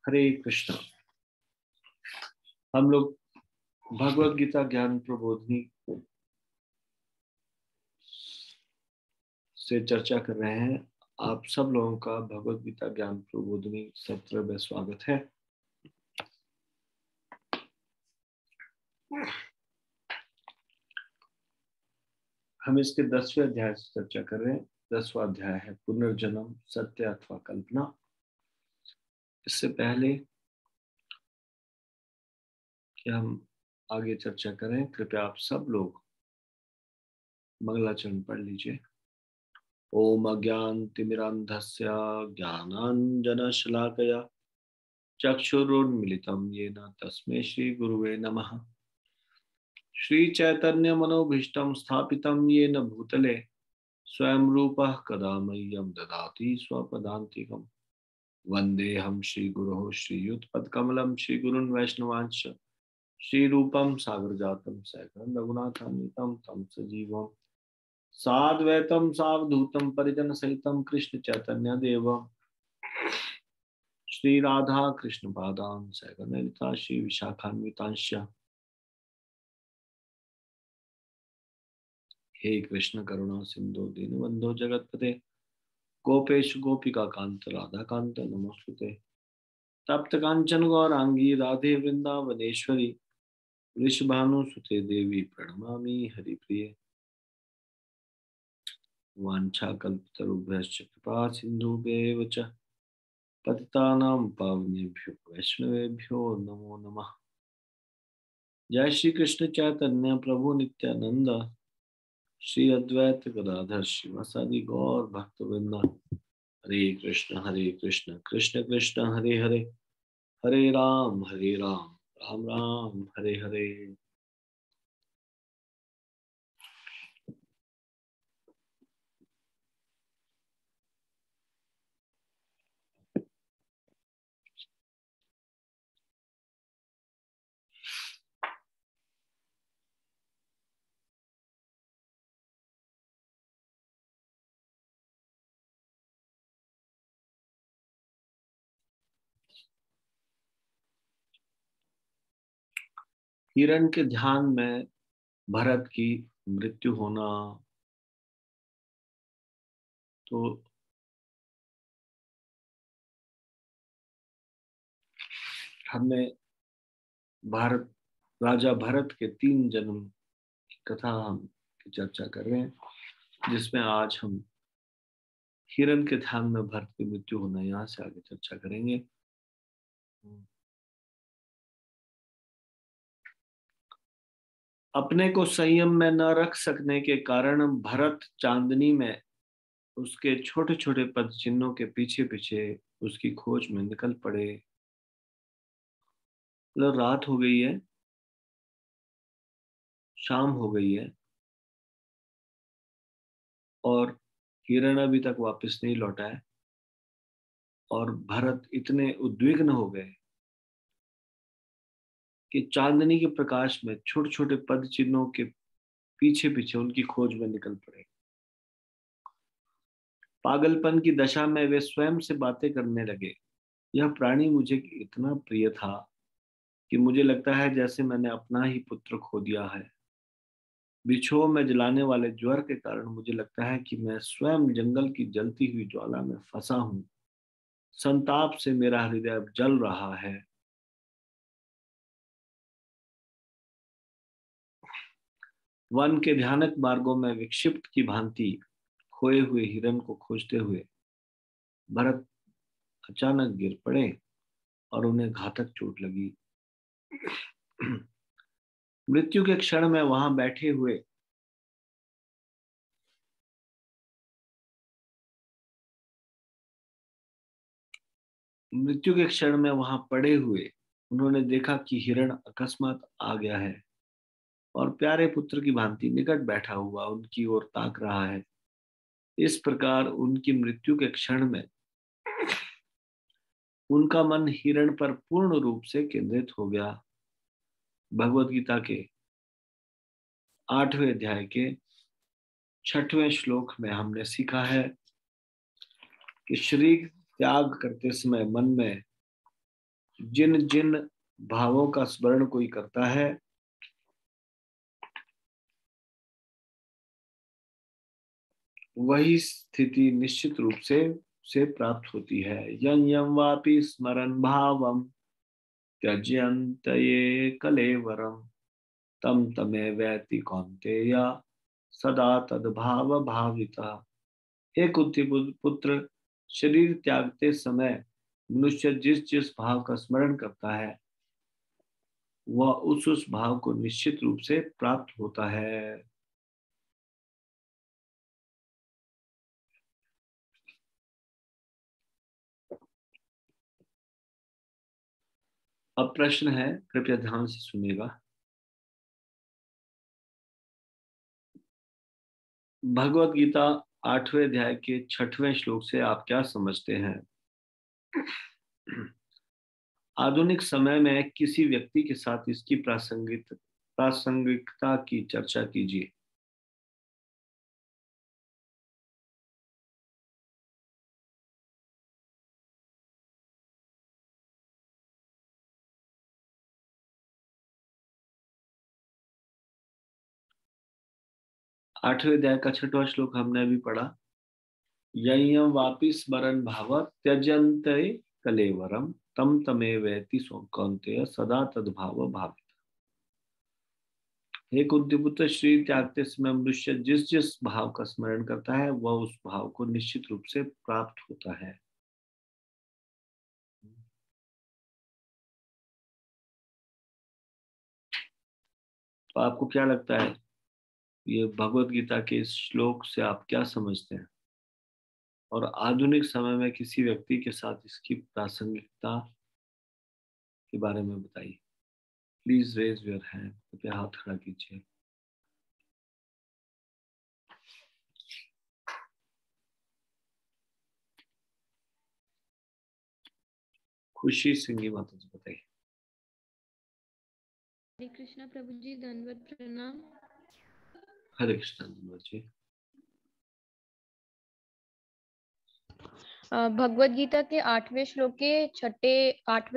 हरे कृष्णा। हम लोग भगवत गीता ज्ञान प्रबोधिनी से चर्चा कर रहे हैं। आप सब लोगों का भगवत गीता ज्ञान प्रबोधिनी सत्र में स्वागत है। हम इसके 10वें अध्याय से चर्चा कर रहे हैं। 10वां अध्याय है पुनर्जन्म सत्य अथवा कल्पना। इससे पहले कि हम आगे चर्चा करें, कृपया आप सब लोग मंगलाचरण पढ़ लीजिए। ओम अज्ञानतिमिरान्धस्य ज्ञानाञ्जनशलाकया चक्षुरुन्मिलितं येन तस्मै श्रीगुरुवे नमः। श्रीचैतन्यमनोभीष्टं स्थापितं येन भूतले स्वयं रूपः कदा मह्यं ददाति स्वपदान्तिकम्। वन्देऽहं श्रीगुरोः श्रीयुतपदकमलं श्रीगुरुन् वैष्णवांश्च श्रीरूपं सागरजातं सहगं रघुनाथान्वितं तं सजीवं साद्वैतं सावधूतं परिजनसहितं कृष्ण चैतन्य देवं श्री राधा कृष्ण पादान सहगण ललिता श्री विशाखान्वितांश्च। हे कृष्ण करुणा सिंधु दीनबंधो जगतपते गोपेश गोपिका कांत राधा कांत नमोस्तुते। तप्त कांचन गौरांगी राधे वृंदावनेश्वरी वृषभानुसुते देवी प्रणमामि हरिप्रिये। वाञ्छाकल्पतरुभ्यश्च कृपा सिन्धुभ्येव च पतितानां पावनेभ्यो वैष्णवेभ्यो नमो नमः। जय श्री कृष्ण चैतन्य प्रभु नित्यानंद श्री अद्वैत गदाधर श्रीवासादि गौर भक्तवृंद। हरे कृष्ण कृष्ण कृष्ण हरे हरे हरे राम राम राम हरे हरे। हिरण के ध्यान में भरत की मृत्यु होना, तो हमने भारत राजा भरत के 3 जन्म की कथा हम की चर्चा कर रहे हैं, जिसमें आज हम हिरण के ध्यान में भरत की मृत्यु होना यहाँ से आगे चर्चा करेंगे। अपने को संयम में न रख सकने के कारण भरत चांदनी में उसके छोटे छोटे पद चिन्हों के पीछे पीछे उसकी खोज में निकल पड़े। मतलब रात हो गई है, शाम हो गई है और हिरण अभी तक वापस नहीं लौटा है। और भरत इतने उद्विग्न हो गए कि चांदनी के प्रकाश में छोटे छोटे पद चिन्हों के पीछे पीछे उनकी खोज में निकल पड़े। पागलपन की दशा में वे स्वयं से बातें करने लगे। यह प्राणी मुझे इतना प्रिय था कि मुझे लगता है जैसे मैंने अपना ही पुत्र खो दिया है। बिछुओं में जलाने वाले ज्वर के कारण मुझे लगता है कि मैं स्वयं जंगल की जलती हुई ज्वाला में फंसा हूं। संताप से मेरा हृदय जल रहा है। वन के भयानक मार्गों में विक्षिप्त की भांति खोए हुए हिरण को खोजते हुए भरत अचानक गिर पड़े और उन्हें घातक चोट लगी। मृत्यु के क्षण में वहां बैठे हुए मृत्यु के क्षण में वहां पड़े हुए उन्होंने देखा कि हिरण अकस्मात आ गया है और प्यारे पुत्र की भांति निकट बैठा हुआ उनकी ओर ताक रहा है। इस प्रकार उनकी मृत्यु के क्षण में उनका मन हिरण पर पूर्ण रूप से केंद्रित हो गया। भगवत गीता के 8वें अध्याय के 6वें श्लोक में हमने सीखा है कि शरीर त्याग करते समय मन में जिन जिन भावों का स्मरण कोई करता है वही स्थिति निश्चित रूप से प्राप्त होती है। यं यं वापि स्मरन् भावम त्यज्यन्त ये कलेवरम तम तमेवैति कौन्तेय सदा तद्भाव भाविता। हे कुंती पुत्र, शरीर त्यागते समय मनुष्य जिस जिस भाव का स्मरण करता है वह उस भाव को निश्चित रूप से प्राप्त होता है। अब प्रश्न है, कृपया ध्यान से सुनिएगा। भगवत गीता 8वें अध्याय के 6वें श्लोक से आप क्या समझते हैं? आधुनिक समय में किसी व्यक्ति के साथ इसकी प्रासंगिकता की चर्चा कीजिए। 8वें अध्याय का 6वां श्लोक हमने अभी पढ़ा। ययं वापि स्मरन् भाव त्यजन्ते कलेवरम तम तमेवेति कौन्तेय सदा तद्भाव भावित। हे कुंतीपुत्र, श्री त्यागते समय मनुष्य जिस जिस भाव का स्मरण करता है वह उस भाव को निश्चित रूप से प्राप्त होता है। तो आपको क्या लगता है, ये भगवत गीता के इस श्लोक से आप क्या समझते हैं? और आधुनिक समय में किसी व्यक्ति के साथ इसकी प्रासंगिकता के बारे में बताइए। प्लीज रेज योर हैंड, कृपया हाथ खड़ा कीजिए। खुशी सिंह माता जी, बताइए। हरे कृष्णा प्रभु जी, दंडवत प्रणाम। हरे कृष्ण जी। भगवत गीता के 8वें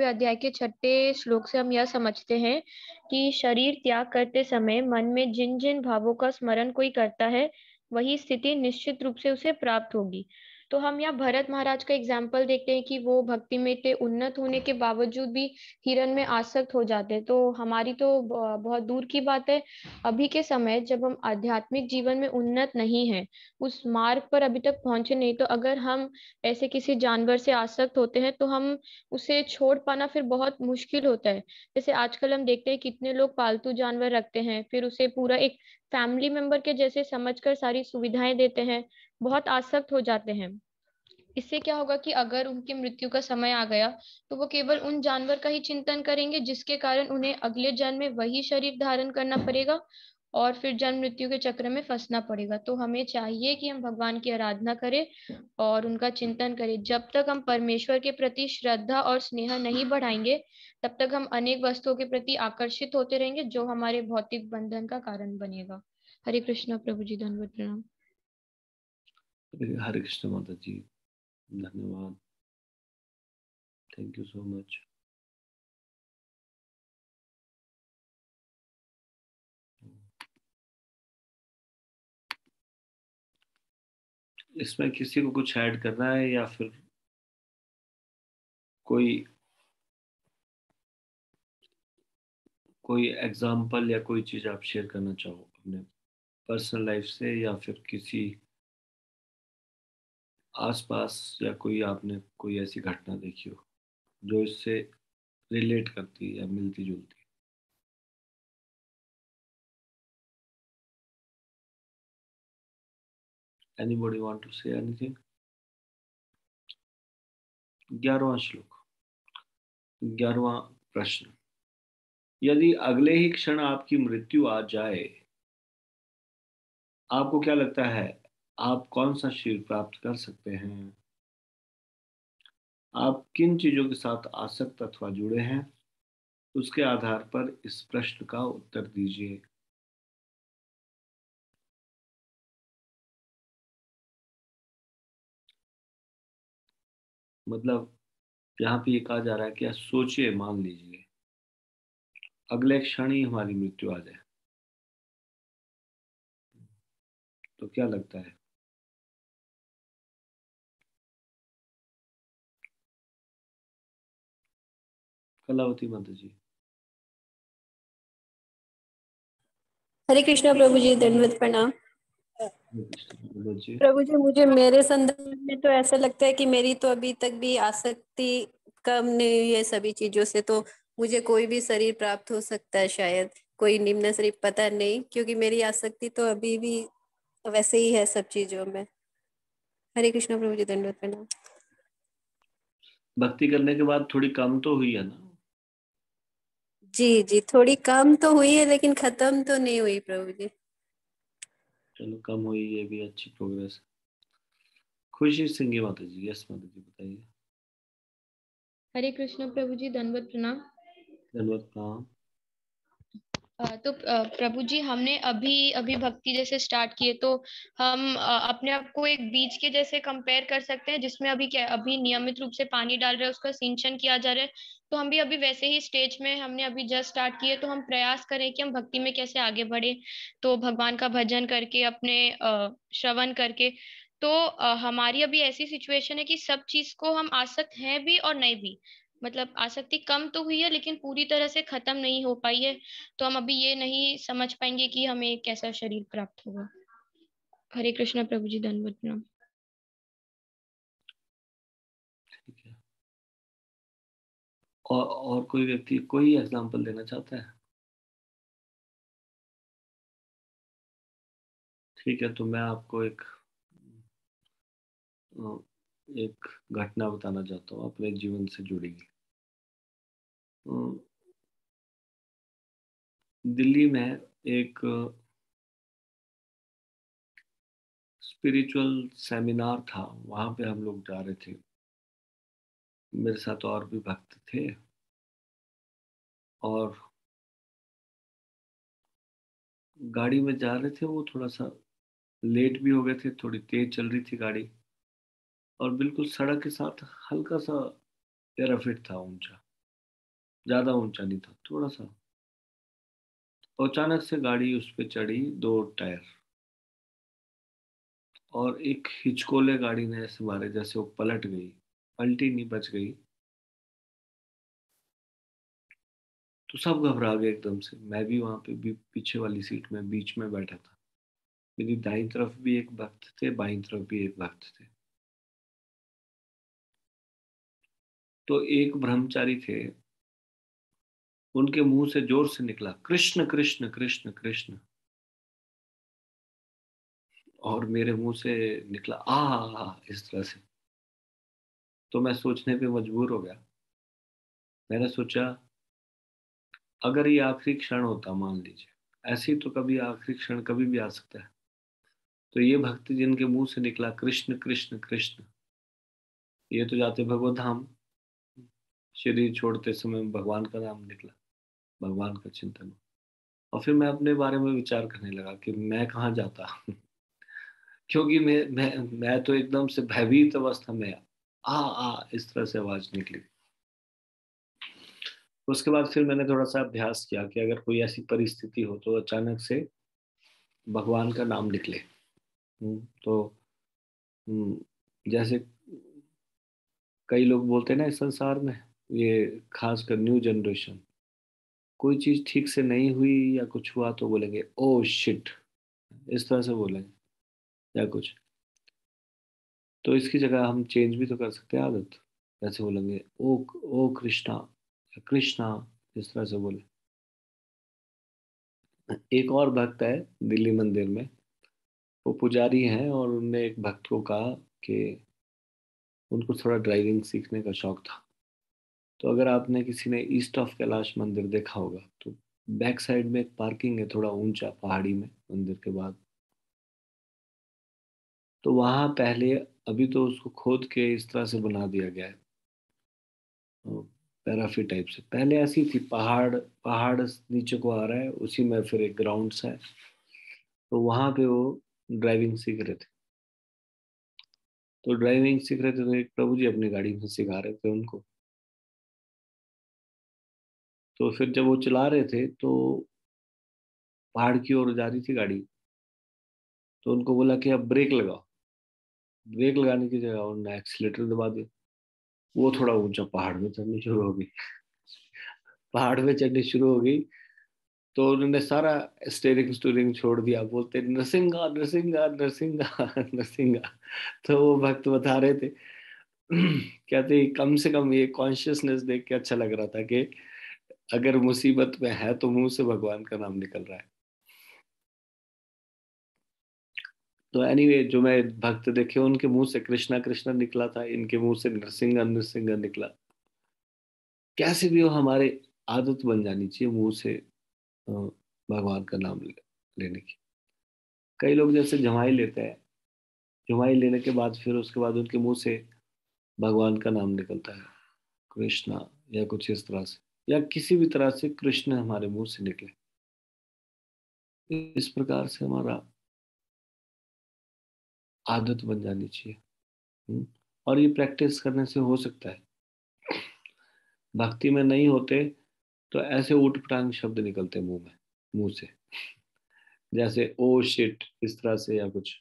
अध्याय के 6 श्लोक से हम यह समझते हैं कि शरीर त्याग करते समय मन में जिन जिन भावों का स्मरण कोई करता है वही स्थिति निश्चित रूप से उसे प्राप्त होगी। तो हम यहाँ भरत महाराज का एग्जाम्पल देखते हैं कि वो भक्ति में इतने उन्नत होने के बावजूद भी हिरण में आसक्त हो जाते हैं। तो हमारी तो बहुत दूर की बात है, अभी के समय जब हम आध्यात्मिक जीवन में उन्नत नहीं है, उस मार्ग पर अभी तक पहुंचे नहीं, तो अगर हम ऐसे किसी जानवर से आसक्त होते हैं तो हम उसे छोड़ पाना फिर बहुत मुश्किल होता है। जैसे आजकल हम देखते हैं कितने लोग पालतू जानवर रखते हैं, फिर उसे पूरा एक फैमिली मेंबर के जैसे समझकर सारी सुविधाएं देते हैं, बहुत आसक्त हो जाते हैं। इससे क्या होगा कि अगर उनकी मृत्यु का समय आ गया तो वो केवल उन जानवर का ही चिंतन करेंगे, जिसके कारण उन्हें अगले जन्म में वही शरीर धारण करना पड़ेगा और फिर जन्म मृत्यु के चक्र में फंसना पड़ेगा। तो हमें चाहिए कि हम भगवान की आराधना करें और उनका चिंतन करें। जब तक हम परमेश्वर के प्रति श्रद्धा और स्नेह नहीं बढ़ाएंगे तब तक हम अनेक वस्तुओं के प्रति आकर्षित होते रहेंगे, जो हमारे भौतिक बंधन का कारण बनेगा। हरे कृष्णा प्रभु जी, धन्यवाद प्रणाम। हरे कृष्ण माता जी, धन्यवाद। Thank you so much. इसमें किसी को कुछ ऐड करना है या फिर कोई कोई एग्जाम्पल या कोई चीज आप शेयर करना चाहो अपने पर्सनल लाइफ से, या फिर किसी आसपास, या कोई आपने कोई ऐसी घटना देखी हो जो इससे रिलेट करती है या मिलती जुलती है? Anybody want to say anything? 11वां श्लोक, 11वां प्रश्न। यदि अगले ही क्षण आपकी मृत्यु आ जाए, आपको क्या लगता है आप कौन सा शरीर प्राप्त कर सकते हैं? आप किन चीजों के साथ आसक्त अथवा जुड़े हैं, उसके आधार पर इस प्रश्न का उत्तर दीजिए। मतलब यहाँ पे ये कहा जा रहा है कि सोचिए, मान लीजिए अगले क्षण ही हमारी मृत्यु आ जाए, तो क्या लगता है? कलावती माता जी। हरे कृष्णा प्रभु जी, दंडवत प्रणाम। बोलो जी। प्रभु जी, मुझे मेरे संदर्भ में तो ऐसा लगता है कि मेरी तो अभी तक भी आसक्ति कम नहीं हुई है सभी चीजों से, तो मुझे कोई भी शरीर प्राप्त हो सकता है, शायद कोई निम्न शरीर, पता नहीं, क्योंकि मेरी आसक्ति तो अभी भी वैसे ही है सब चीजों में। हरे कृष्णा प्रभु जी, दंडवत प्रणाम। भक्ति करने के बाद थोड़ी कम तो हुई है ना? जी जी, थोड़ी कम तो हुई है, लेकिन खत्म तो नहीं हुई प्रभु जी। चलो, कम हुई, ये भी अच्छी प्रोग्रेस है। खुशी सिंह माता जी। यस माता जी, बताइए। हरे कृष्ण प्रभु जी, दंडवत प्रणाम। धन्यवाद। हाँ। तो प्रभु जी, हमने अभी अभी भक्ति जैसे स्टार्ट किए, तो हम अपने आप को एक बीज के जैसे कंपेयर कर सकते हैं, जिसमें अभी क्या, अभी नियमित रूप से पानी डाल रहे हैं, उसका सिंचन किया जा रहा है। तो हम भी अभी वैसे ही स्टेज में, हमने अभी जस्ट स्टार्ट किए, तो हम प्रयास करें कि हम भक्ति में कैसे आगे बढ़े। तो भगवान का भजन करके, अपने श्रवण करके। तो हमारी अभी ऐसी सिचुएशन है कि सब चीज को हम आसक्त हैं भी और नहीं भी। मतलब आसक्ति कम तो हुई है, लेकिन पूरी तरह से खत्म नहीं हो पाई है। तो हम अभी ये नहीं समझ पाएंगे कि हमें कैसा शरीर प्राप्त होगा। हरे कृष्णा प्रभु जी, धन्यवाद प्रणाम। ठीक है। और कोई व्यक्ति कोई एग्जांपल देना चाहता है? ठीक है, तो मैं आपको एक घटना बताना चाहता हूँ अपने जीवन से जुड़ी। अ, दिल्ली में एक स्पिरिचुअल सेमिनार था, वहाँ पे हम लोग जा रहे थे। मेरे साथ और भी भक्त थे, और गाड़ी में जा रहे थे। वो थोड़ा सा लेट भी हो गए थे, थोड़ी तेज चल रही थी गाड़ी, और बिल्कुल सड़क के साथ हल्का सा पैराफिट था, ऊंचा, ज्यादा ऊंचा नहीं था, थोड़ा सा। अचानक से गाड़ी उस पे चढ़ी, दो टायर, और एक हिचकोले गाड़ी ने ऐसे मारे जैसे वो पलट गई। पलटी नहीं, बच गई। तो सब घबरा गए एकदम से। मैं भी वहां पे भी पीछे वाली सीट में बीच में बैठा था। मेरी दाईं तरफ भी एक भक्त थे, बाईं तरफ भी एक भक्त थे। तो एक ब्रह्मचारी थे, उनके मुंह से जोर से निकला, कृष्ण कृष्ण कृष्ण कृष्ण। और मेरे मुंह से निकला इस तरह से। तो मैं सोचने पे मजबूर हो गया। मैंने सोचा, अगर ये आखिरी क्षण होता, मान लीजिए, ऐसे ही तो कभी आखिरी क्षण कभी भी आ सकता है, तो ये भक्त जिनके मुंह से निकला कृष्ण कृष्ण कृष्ण, ये तो जाते भगवत धाम। शरीर छोड़ते समय भगवान का नाम निकला, भगवान का चिंतन। और फिर मैं अपने बारे में विचार करने लगा कि मैं कहाँ जाता क्योंकि मैं तो एकदम से भयभीत अवस्था में, इस तरह से आवाज निकली। उसके बाद फिर मैंने थोड़ा सा अभ्यास किया कि अगर कोई ऐसी परिस्थिति हो तो अचानक से भगवान का नाम निकले। तो जैसे कई लोग बोलते हैं ना इस संसार में, ये खासकर न्यू जनरेशन, कोई चीज ठीक से नहीं हुई या कुछ हुआ तो बोलेंगे ओ शिट, इस तरह से बोलेंगे या कुछ। तो इसकी जगह हम चेंज भी तो कर सकते हैं आदत। जैसे बोलेंगे ओ कृष्णा, या कृष्णा, इस तरह से बोले। एक और भक्त है दिल्ली मंदिर में, वो पुजारी हैं, और उनने एक भक्त को कहा कि उनको थोड़ा ड्राइविंग सीखने का शौक था। तो अगर आपने किसी ने ईस्ट ऑफ कैलाश मंदिर देखा होगा, तो बैक साइड में एक पार्किंग है, थोड़ा ऊंचा पहाड़ी में मंदिर के बाद। तो वहां पहले, अभी तो उसको खोद के इस तरह से बना दिया गया है, पैराफिट टाइप से। पहले ऐसी थी, पहाड़ पहाड़ नीचे को आ रहा है, उसी में फिर एक ग्राउंड सा है। तो वहां पे वो ड्राइविंग सीख रहे थे। तो ड्राइविंग सीख रहे थे, तो एक प्रभु जी अपनी गाड़ी में सिखा रहे थे उनको। तो फिर जब वो चला रहे थे तो पहाड़ की ओर जा रही थी गाड़ी, तो उनको बोला कि अब ब्रेक लगाओ। ब्रेक लगाने की जगह उन्होंने एक्सीलेटर दबा दिया। वो थोड़ा ऊंचा पहाड़ में चढ़नी शुरू हो गई। पहाड़ में चढ़नी शुरू हो गई तो उन्होंने सारा स्टेयरिंग स्टूरिंग छोड़ दिया, बोलते नरसिंगा नरसिंगा नरसिंगा नरसिंगा। तो वो भक्त बता रहे थे, कहते कम से कम ये कॉन्शियसनेस देख के अच्छा लग रहा था कि अगर मुसीबत में है तो मुंह से भगवान का नाम निकल रहा है। तो एनीवे, जो मैं भक्त देखे उनके मुंह से कृष्णा कृष्णा निकला था, इनके मुंह से नरसिंगा नरसिंगा निकला। कैसे भी हो, हमारे आदत बन जानी चाहिए मुंह से भगवान का नाम लेने की। कई लोग जैसे जमाई लेते हैं, जमाई लेने के बाद फिर उसके बाद उनके मुंह से भगवान का नाम निकलता है, कृष्णा या कुछ इस तरह से, या किसी भी तरह से कृष्ण हमारे मुंह से निकले। इस प्रकार से हमारा आदत बन जानी चाहिए। और ये प्रैक्टिस करने से हो सकता है। भक्ति में नहीं होते तो ऐसे ऊट पटांग शब्द निकलते मुंह से, जैसे ओ शिट इस तरह से या कुछ।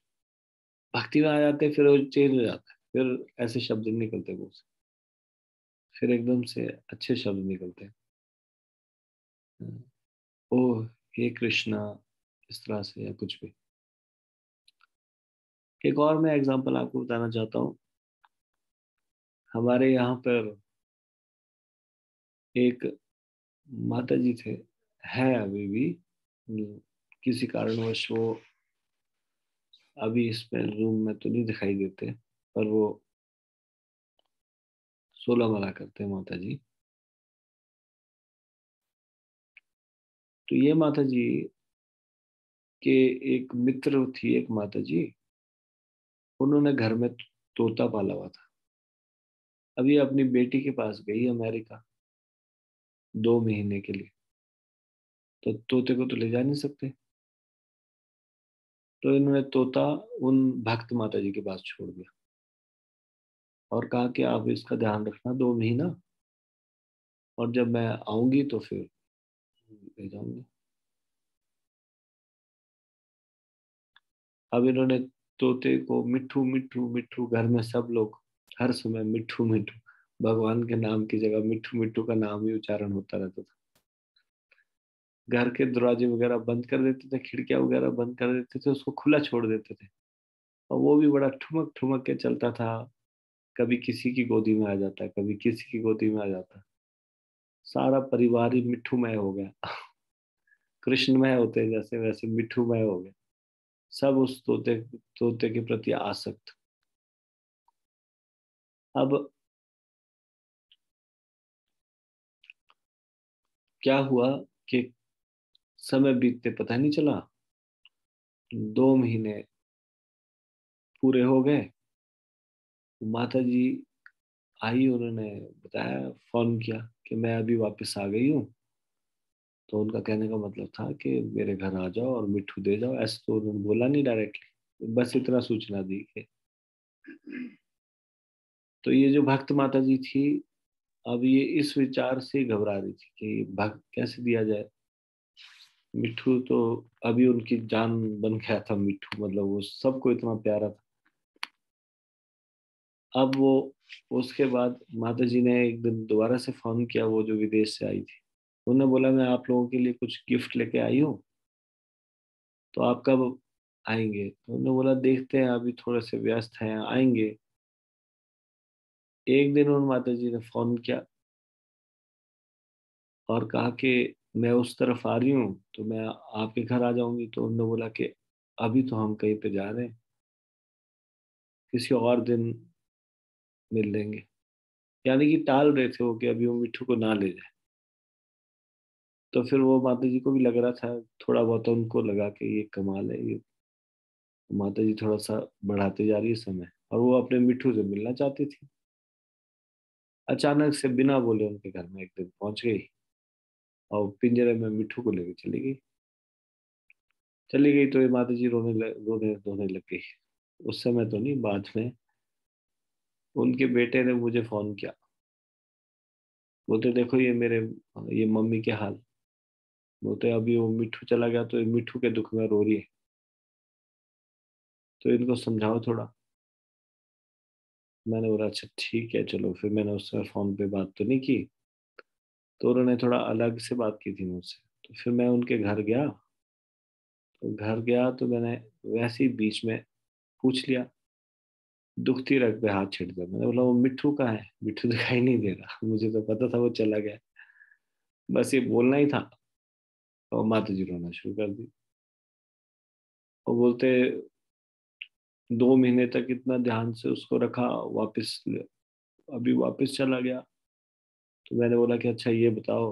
भक्ति में आ जाते फिर वो चेंज हो जाता है, फिर ऐसे शब्द नहीं निकलते मुंह से, फिर एकदम से अच्छे शब्द निकलते हैं। ओ हे कृष्णा, इस तरह से या कुछ भी। एक और मैं एग्जांपल आपको बताना चाहता हूँ। हमारे यहाँ पर एक माता जी थे, है अभी भी। किसी कारणवश वो अभी इसमें रूम में तो नहीं दिखाई देते, पर वो 16 माला करते हैं माता जी। तो ये माता जी के एक मित्र थी, एक माता जी, उन्होंने घर में तोता पाला हुआ था। अभी अपनी बेटी के पास गई अमेरिका 2 महीने के लिए, तो तोते को तो ले जा नहीं सकते, तो इन्होंने तोता उन भक्त माता जी के पास छोड़ दिया और कहा कि आप इसका ध्यान रखना 2 महीना, और जब मैं आऊंगी तो फिर ले जाऊंगी। अब इन्होंने तोते को मिट्ठू मिट्ठू मिट्ठू, घर में सब लोग हर समय मिट्ठू मिट्ठू, भगवान के नाम की जगह मिट्ठू मिट्ठू का नाम ही उच्चारण होता रहता था। घर के दरवाजे वगैरह बंद कर देते थे, खिड़कियां वगैरह बंद कर देते थे, उसको खुला छोड़ देते थे, और वो भी बड़ा ठुमक ठुमक के चलता था। कभी किसी की गोदी में आ जाता, कभी किसी की गोदी में आ जाता। सारा परिवार ही मिट्ठूमय हो गया। कृष्णमय होते हैं जैसे, वैसे मिट्ठूमय हो गए। सब उस तोते तोते के प्रति आसक्त। अब क्या हुआ कि समय बीतते पता नहीं चला, 2 महीने पूरे हो गए। माता जी आई, उन्होंने बताया, फोन किया कि मैं अभी वापस आ गई हूँ। तो उनका कहने का मतलब था कि मेरे घर आ जाओ और मिट्ठू दे जाओ। ऐसे तो उन्होंने बोला नहीं डायरेक्टली, बस इतना सूचना दी कि। तो ये जो भक्त माता जी थी, अब ये इस विचार से घबरा रही थी कि भक्त कैसे दिया जाए। मिट्ठू तो अभी उनकी जान बन गया था, मिट्ठू मतलब वो सबको इतना प्यारा था। अब वो, उसके बाद माता जी ने एक दिन दोबारा से फोन किया, वो जो विदेश से आई थी। उन्होंने बोला मैं आप लोगों के लिए कुछ गिफ्ट लेके आई हूँ, तो आप कब आएंगे? तो उन्होंने बोला देखते हैं, अभी थोड़े से व्यस्त हैं, आएंगे। एक दिन उन माता जी ने फोन किया और कहा कि मैं उस तरफ आ रही हूँ, तो मैं आपके घर आ जाऊंगी। तो उन्होंने बोला कि अभी तो हम कहीं पे जा रहे हैं, किसी और दिन मिल लेंगे। यानी कि टाल रहे थे वो कि अभी वो मिट्ठू को ना ले जाए। तो फिर वो माता जी को भी लग रहा था, थोड़ा बहुत उनको लगा कि ये कमाल है ये, माता जी थोड़ा सा बढ़ाते जा रही है समय, और वो अपने मिट्ठू से मिलना चाहती थी। अचानक से बिना बोले उनके घर में एक दिन पहुंच गई और पिंजरे में मिट्ठू को लेके चली गई। चली गई तो ये माता जी रोने रोने लग गई। उस समय तो नहीं, बाद में उनके बेटे ने मुझे फोन किया बोलते देखो ये मम्मी के हाल। बोलते अभी वो मिट्ठू चला गया तो ये मिट्ठू के दुख में रो रही है, तो इनको समझाओ थोड़ा। मैंने बोला अच्छा ठीक है चलो। फिर मैंने उससे फोन पे बात तो नहीं की, तो उन्होंने थोड़ा अलग से बात की थी मुझसे। तो फिर मैं उनके घर गया। तो घर गया तो मैंने वैसे ही बीच में पूछ लिया, दुखती रग पे हाथ छेड़ दिया। मैंने बोला वो मिट्ठू कहाँ है? मिट्ठू दिखाई नहीं दे रहा। मुझे तो पता था वो चला गया, बस ये बोलना ही था। और माता जी रोना शुरू कर दी। और बोलते 2 महीने तक इतना ध्यान से उसको रखा, अभी वापस चला गया। तो मैंने बोला कि अच्छा ये बताओ,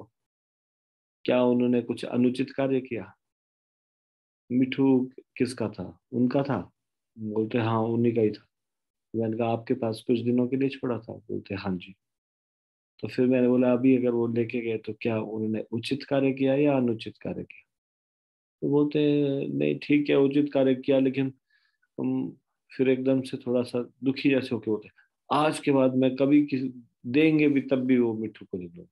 क्या उन्होंने कुछ अनुचित कार्य किया? मिठू किसका था? उनका था? बोलते हाँ उन्हीं का ही था। मैंने कहा आपके पास कुछ दिनों के लिए छोड़ा था? बोलते हाँ जी। तो फिर मैंने बोला अभी अगर वो लेके गए तो क्या उन्होंने उचित कार्य किया या अनुचित कार्य किया? तो बोलते नहीं ठीक है उचित कार्य किया, लेकिन हम फिर एकदम से थोड़ा सा दुखी जैसे होके बोलते आज के बाद मैं कभी किसी देंगे भी तब भी वो मिट्टू को नहीं दूंगा।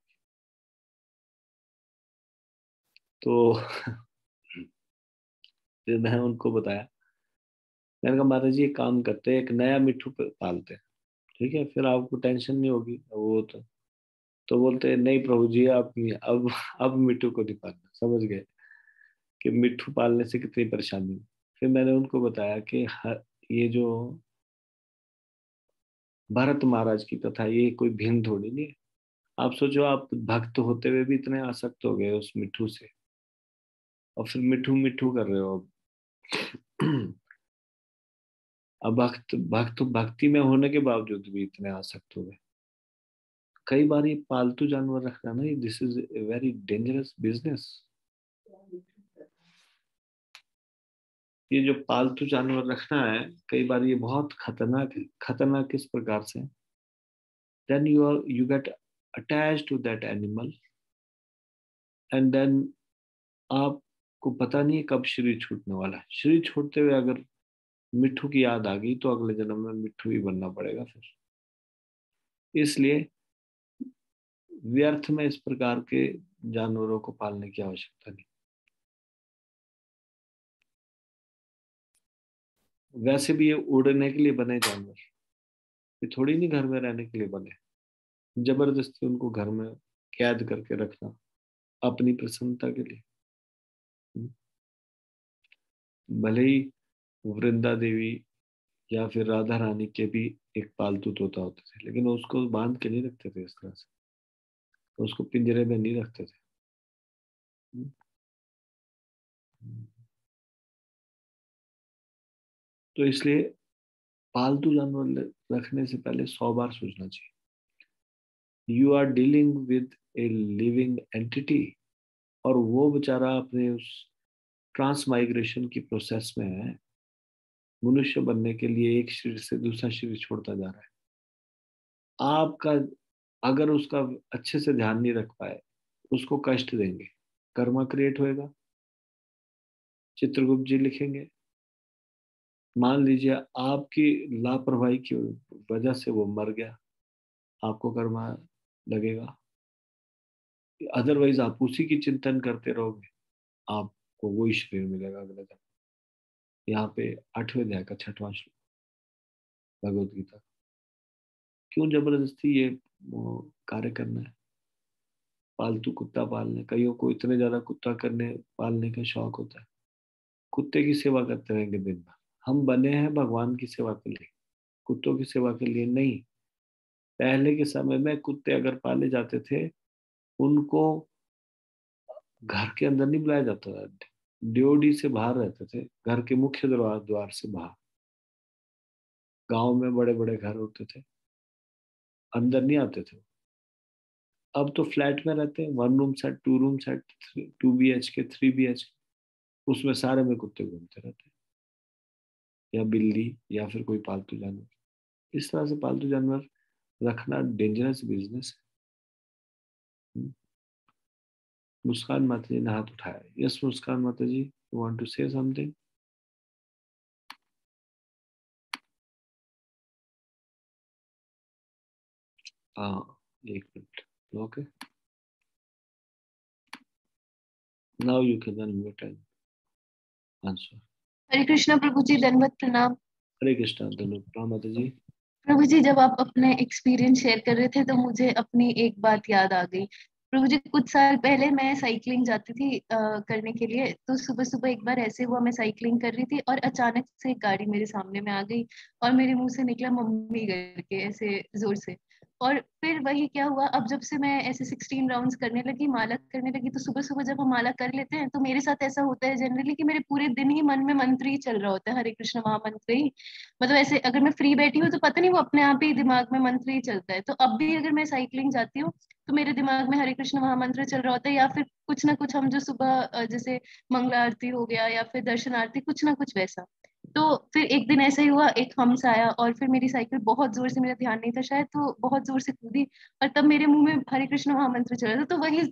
तो फिर मैं उनको बताया, मैंने कहा माता जी एक काम करते हैं, एक नया मिट्टू पालते हैं, ठीक है फिर आपको टेंशन नहीं होगी वो तो बोलते नहीं प्रभु जी आप नहीं, अब मिट्टू को नहीं पालना। समझ गए कि मिट्टू पालने से कितनी परेशानी है। फिर मैंने उनको बताया कि ये जो भरत महाराज की कथा, ये कोई भिन्न थोड़ी नहीं है। आप सोचो आप भक्त होते हुए भी इतने आसक्त हो गए उस मिट्टू से, और फिर मिट्टू मिट्टू कर रहे हो अब। अब भक्त भक्त भक्ति में होने के बावजूद भी इतने आसक्त हो गए। कई बार ये पालतू जानवर रखना ना, this is a very dangerous business. ये जो पालतू जानवर रखना है, कई बार ये बहुत खतरनाक है। खतरनाक किस प्रकार से? Then you get attach to that animal, and then आपको पता नहीं है कब शरीर छूटने वाला है। शरीर छोड़ते हुए अगर मिट्ठू की याद आ गई तो अगले जन्म में मिट्ठू ही बनना पड़ेगा फिर। इसलिए व्यर्थ में इस प्रकार के जानवरों को पालने की आवश्यकता नहीं। वैसे भी ये उड़ने के लिए बने जानवर, ये थोड़ी नहीं घर में रहने के लिए बने। जबरदस्ती उनको घर में कैद करके रखना अपनी प्रसन्नता के लिए। भले ही वृंदा देवी या फिर राधा रानी के भी एक पालतू तोता होते थे, लेकिन उसको बांध के नहीं रखते थे इस तरह से, उसको पिंजरे में नहीं रखते थे। तो इसलिए पालतू जानवर रखने से पहले 100 बार सोचना चाहिए। You are dealing with a living entity, और वो बेचारा अपने उस ट्रांसमाइग्रेशन की प्रोसेस में है। मनुष्य बनने के लिए एक शरीर से दूसरा शरीर छोड़ता जा रहा है। आपका अगर उसका अच्छे से ध्यान नहीं रख पाए, उसको कष्ट देंगे, कर्मा क्रिएट होएगा। चित्रगुप्त जी लिखेंगे, मान लीजिए आपकी लापरवाही की वजह से वो मर गया, आपको कर्मा लगेगा। अदरवाइज आप उसी की चिंतन करते रहोगे, आपको वही शरीर मिलेगा अगले दिन। यहाँ पे 8वें अध्याय का 6वां श्लोक भगवत गीता। क्यों जबरदस्ती ये कार्य करना है? पालतू कुत्ता पालने, कईयों को इतने ज्यादा कुत्ता करने पालने का शौक होता है, कुत्ते की सेवा करते रहेंगे दिन भर। हम बने हैं भगवान की सेवा के लिए, कुत्तों की सेवा के लिए नहीं। पहले के समय में कुत्ते अगर पाले जाते थे, उनको घर के अंदर नहीं बुलाया जाता था, ड्योढ़ी से बाहर रहते थे, घर के मुख्य द्वार से बाहर। गांव में बड़े बड़े घर होते थे, अंदर नहीं आते थे। अब तो फ्लैट में रहते हैं, 1 room set, 2 room set, 2 BHK, 3 BHK, उसमें सारे में कुत्ते घूमते रहते हैं, या बिल्ली, या फिर कोई पालतू जानवर। इस तरह से पालतू जानवर रखना डेंजरस बिजनेस है। मुस्कान माता जी ने हाथ उठाया। यस मुस्कान माता ji, you want to say something? हाँ, 1 minute. Okay. Now you can unmute and answer. Hare Krishna प्रभु जी, दंडवत प्रणाम। हरे कृष्णा, दंडवत प्रणाम माता जी। प्रभु जी, जब आप अपने एक्सपीरियंस शेयर कर रहे थे तो मुझे अपनी एक बात याद आ गई। प्रभु जी, कुछ साल पहले मैं साइकिलिंग जाती थी करने के लिए। तो सुबह सुबह एक बार ऐसे हुआ, मैं साइकिलिंग कर रही थी और अचानक से एक गाड़ी मेरे सामने में आ गई और मेरे मुंह से निकला मम्मी करके ऐसे जोर से। और फिर वही क्या हुआ, अब जब से मैं ऐसे 16 राउंड्स करने लगी, माला करने लगी, तो सुबह सुबह जब हम माला कर लेते हैं तो मेरे साथ ऐसा होता है जनरली कि मेरे पूरे दिन ही मन में मंत्र ही चल रहा होता है, हरे कृष्ण महामंत्र ही। मतलब ऐसे अगर मैं फ्री बैठी हूँ तो पता नहीं वो अपने आप ही दिमाग में मंत्र ही चलता है। तो अब भी अगर मैं साइकिलिंग जाती हूँ तो मेरे दिमाग में हरे कृष्ण महामंत्र चल रहा होता है, या फिर कुछ ना कुछ हम जो सुबह जैसे मंगला आरती हो गया या फिर दर्शन आरती, कुछ ना कुछ वैसा। तो फिर एक दिन ऐसा ही हुआ, एक हम्स आया और फिर मेरी साइकिल बहुत जोर से, मेरा ध्यान नहीं था शायद, तो बहुत जोर से कूदी और तब मेरे मुंह में हरे कृष्ण महामंत्र चल रहा था। तो वही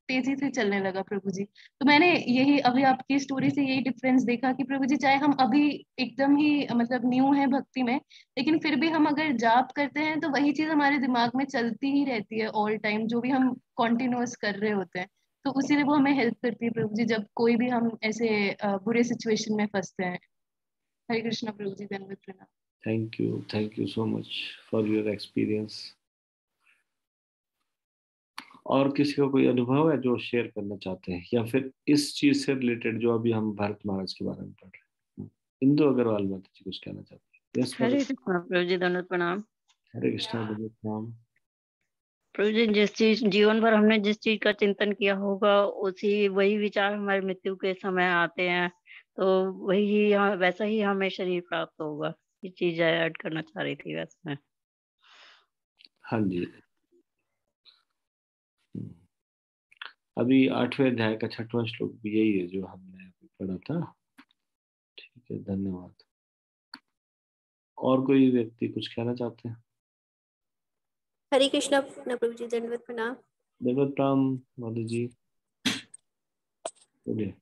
तेजी से चलने लगा प्रभु जी। तो मैंने यही अभी आपकी स्टोरी से यही डिफरेंस देखा कि प्रभु जी, चाहे हम अभी एकदम ही मतलब न्यू है भक्ति में, लेकिन फिर भी हम अगर जाप करते हैं तो वही चीज हमारे दिमाग में चलती ही रहती है ऑल टाइम, जो भी हम कॉन्टिन्यूअस कर रहे होते हैं। तो उसी लिए वो हमें हेल्प करती है प्रभु जी, जब कोई भी हम ऐसे बुरे सिचुएशन में फंसते हैं। हरे कृष्णा प्रभु जी, धन्यवाद प्रणाम। Thank you so much for your experience. और किसी का कोई अनुभव है जो शेयर करना चाहते हैं, या फिर इस चीज से रिलेटेड जो अभी हम भरत महाराज के बारे में पढ़ रहे हैं? इंदु अग्रवाल माता जी कुछ कहना चाहते हैं? यस हरे कृष्णा प्रभु जी, दंडवत प्रणाम। हरे कृष्णा, दंडवत प्रणाम। प्रभु जी, जिस चीज जीवन भर हमने जिस चीज का चिंतन किया होगा उसी वही विचार हमारे मृत्यु के समय आते हैं, तो वही वैसा ही हमें शरीर प्राप्त होगा। ये चीज ऐड करना चाह रही थी वैसे मैं। हाँ जी। अभी 8वें अध्याय का 6वां श्लोक भी यही है जो हमने अभी पढ़ा था। ठीक है, धन्यवाद। और कोई व्यक्ति कुछ कहना चाहते हैं? हरे कृष्णा प्रभु जी, दंडवत प्रणाम। दंडवत प्रणाम माधु जी, बोलिए।